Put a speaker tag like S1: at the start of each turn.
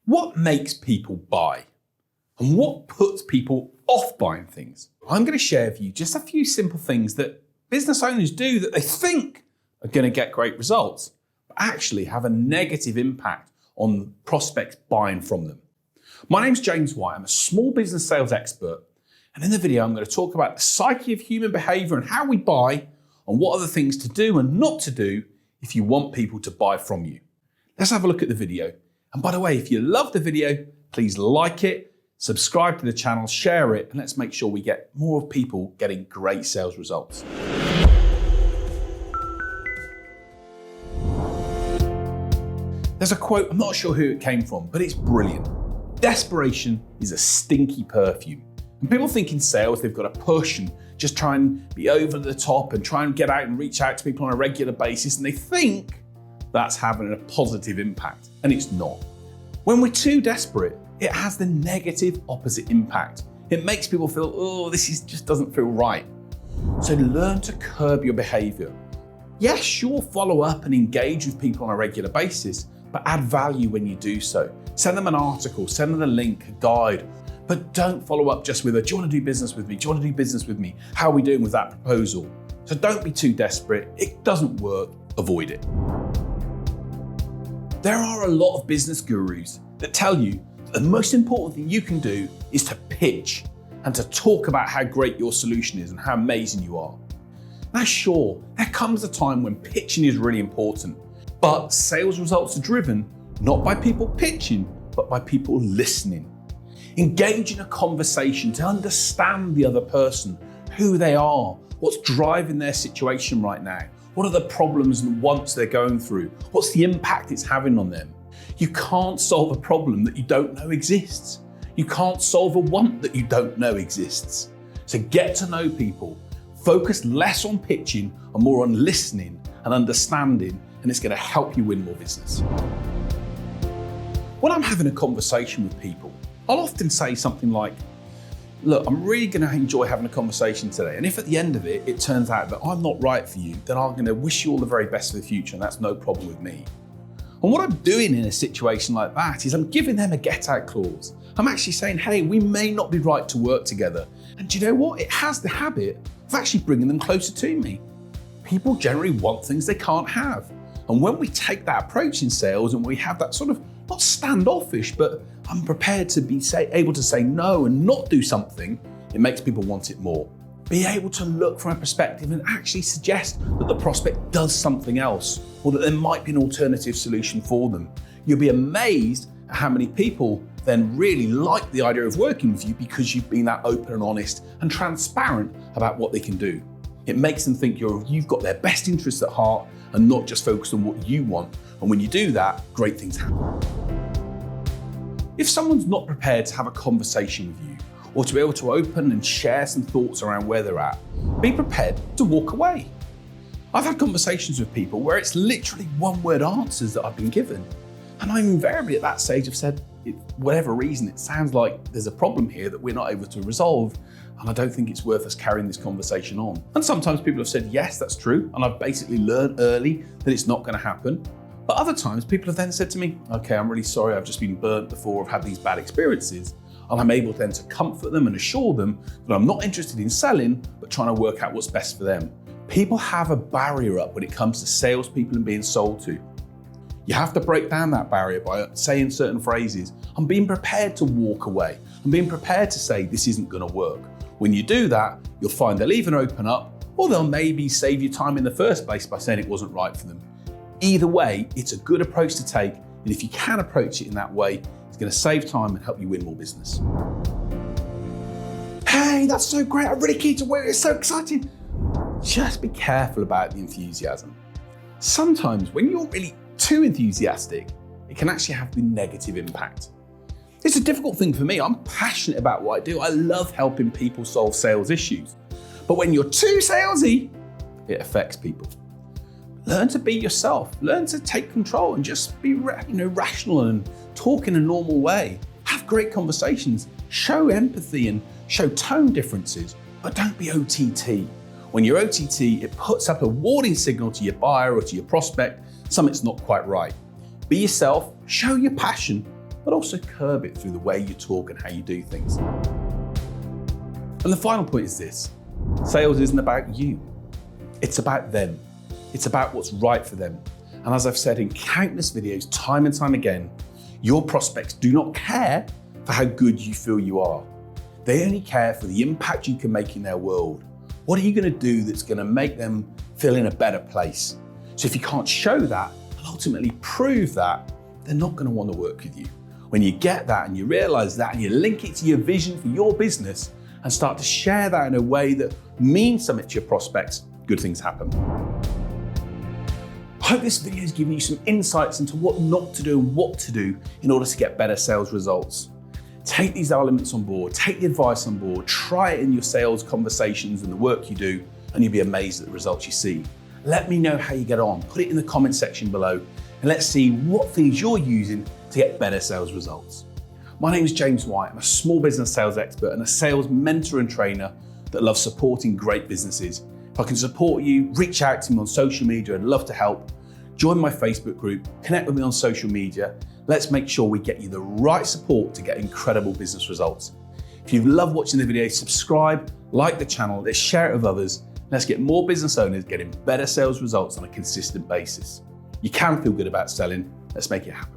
S1: What makes people buy? And what puts people off buying things? I'm going to share with you just a few simple things that business owners do that they think are going to get great results, but actually have a negative impact on prospects buying from them. My name's James White. I'm a small business sales expert. And in the video, I'm going to talk about the psyche of human behavior and how we buy, and what are the things to do and not to do if you want people to buy from you. Let's have a look at the video. And by the way, if you love the video, please like it, subscribe to the channel, share it, and let's make sure we get more people getting great sales results. There's a quote, I'm not sure who it came from, but it's brilliant. Desperation is a stinky perfume. And people think in sales they've got to push and just try and be over the top and try and get out and reach out to people on a regular basis, and they think that's having a positive impact, and it's not. When we're too desperate, it has the negative opposite impact. It makes people feel, oh, just doesn't feel right. So learn to curb your behavior. Yes, sure, follow up and engage with people on a regular basis, but add value when you do so. Send them an article, send them a link, a guide, but don't follow up just with do you want to do business with me? Do you want to do business with me? How are we doing with that proposal? So don't be too desperate. It doesn't work. Avoid it. There are a lot of business gurus that tell you that the most important thing you can do is to pitch and to talk about how great your solution is and how amazing you are. Now, sure, there comes a time when pitching is really important, but sales results are driven not by people pitching, but by people listening. Engage in a conversation to understand the other person, who they are, what's driving their situation right now, what are the problems and wants they're going through, what's the impact it's having on them. You can't solve a problem that you don't know exists. You can't solve a want that you don't know exists. So get to know people, focus less on pitching and more on listening and understanding, and it's going to help you win more business. When I'm having a conversation with people, I'll often say something like, look, I'm really going to enjoy having a conversation today. And if at the end of it, it turns out that I'm not right for you, then I'm going to wish you all the very best for the future, and that's no problem with me. And what I'm doing in a situation like that is I'm giving them a get out clause. I'm actually saying, hey, we may not be right to work together. And do you know what? It has the habit of actually bringing them closer to me. People generally want things they can't have. And when we take that approach in sales and we have that sort of, not standoffish, but I'm prepared to be able to say no and not do something, it makes people want it more. Be able to look from a perspective and actually suggest that the prospect does something else, or that there might be an alternative solution for them. You'll be amazed at how many people then really like the idea of working with you because you've been that open and honest and transparent about what they can do. It makes them think you've got their best interests at heart and not just focused on what you want. And when you do that, great things happen. If someone's not prepared to have a conversation with you or to be able to open and share some thoughts around where they're at, be prepared to walk away. I've had conversations with people where it's literally one-word answers that I've been given. And I'm invariably at that stage have said, whatever reason, it sounds like there's a problem here that we're not able to resolve, and I don't think it's worth us carrying this conversation on. And sometimes people have said, yes, that's true, and I've basically learned early that it's not going to happen. But other times people have then said to me, okay, I'm really sorry, I've just been burnt before, I've had these bad experiences. And I'm able then to comfort them and assure them that I'm not interested in selling, but trying to work out what's best for them. People have a barrier up when it comes to salespeople and being sold to. You have to break down that barrier by saying certain phrases and being prepared to walk away and being prepared to say this isn't going to work. When you do that, you'll find they'll even open up, or they'll maybe save you time in the first place by saying it wasn't right for them. Either way, it's a good approach to take, and if you can approach it in that way, it's going to save time and help you win more business. Hey, that's so great, I'm really keen to work, it's so exciting. Just be careful about the enthusiasm. Sometimes when you're really too enthusiastic, it can actually have the negative impact. It's a difficult thing for me. I'm passionate about what I do. I love helping people solve sales issues. But when you're too salesy, it affects people. Learn to be yourself. Learn to take control and just be rational and talk in a normal way. Have great conversations. Show empathy and show tone differences, but don't be OTT. When you're OTT, it puts up a warning signal to your buyer or to your prospect, something's not quite right. Be yourself, show your passion, but also curb it through the way you talk and how you do things. And the final point is this: sales isn't about you. It's about them. It's about what's right for them. And as I've said in countless videos, time and time again, your prospects do not care for how good you feel you are. They only care for the impact you can make in their world. What are you going to do that's going to make them feel in a better place? So if you can't show that and ultimately prove that, they're not going to want to work with you. When you get that and you realize that and you link it to your vision for your business and start to share that in a way that means something to your prospects, good things happen. I hope this video has given you some insights into what not to do and what to do in order to get better sales results. Take these elements on board, take the advice on board, try it in your sales conversations and the work you do, and you'll be amazed at the results you see. Let me know how you get on. Put it in the comment section below, and let's see what things you're using to get better sales results. My name is James White. I'm a small business sales expert and a sales mentor and trainer that loves supporting great businesses. If I can support you, reach out to me on social media. I'd love to help. Join my Facebook group, connect with me on social media. Let's make sure we get you the right support to get incredible business results. If you've loved watching the video, subscribe, like the channel, let's share it with others. Let's get more business owners getting better sales results on a consistent basis. You can feel good about selling. Let's make it happen.